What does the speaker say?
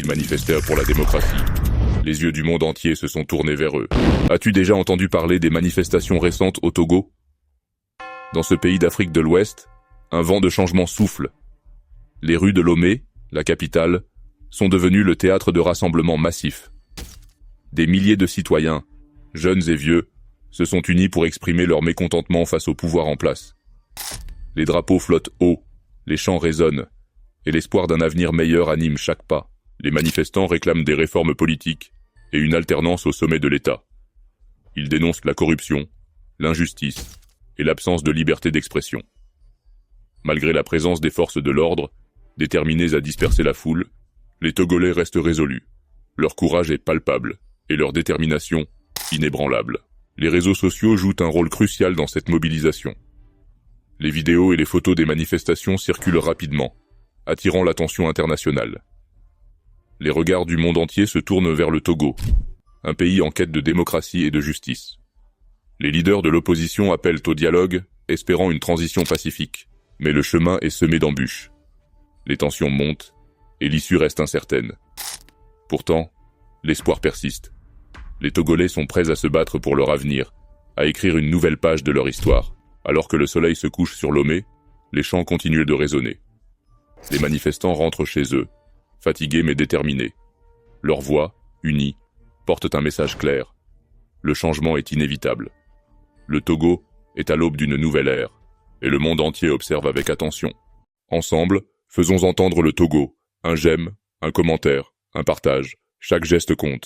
Ils manifestèrent pour la démocratie. Les yeux du monde entier se sont tournés vers eux. As-tu déjà entendu parler des manifestations récentes au Togo? Dans ce pays d'Afrique de l'Ouest, un vent de changement souffle. Les rues de Lomé, la capitale, sont devenues le théâtre de rassemblements massifs. Des milliers de citoyens, jeunes et vieux, se sont unis pour exprimer leur mécontentement face au pouvoir en place. Les drapeaux flottent haut, les chants résonnent, et l'espoir d'un avenir meilleur anime chaque pas. Les manifestants réclament des réformes politiques et une alternance au sommet de l'État. Ils dénoncent la corruption, l'injustice et l'absence de liberté d'expression. Malgré la présence des forces de l'ordre, déterminées à disperser la foule, les Togolais restent résolus. Leur courage est palpable et leur détermination inébranlable. Les réseaux sociaux jouent un rôle crucial dans cette mobilisation. Les vidéos et les photos des manifestations circulent rapidement, attirant l'attention internationale. Les regards du monde entier se tournent vers le Togo, un pays en quête de démocratie et de justice. Les leaders de l'opposition appellent au dialogue, espérant une transition pacifique, mais le chemin est semé d'embûches. Les tensions montent, et l'issue reste incertaine. Pourtant, l'espoir persiste. Les Togolais sont prêts à se battre pour leur avenir, à écrire une nouvelle page de leur histoire. Alors que le soleil se couche sur Lomé, les chants continuent de résonner. Les manifestants rentrent chez eux, fatigués mais déterminés. Leurs voix, unies, portent un message clair. Le changement est inévitable. Le Togo est à l'aube d'une nouvelle ère, et le monde entier observe avec attention. Ensemble, faisons entendre le Togo. Un j'aime, un commentaire, un partage, chaque geste compte.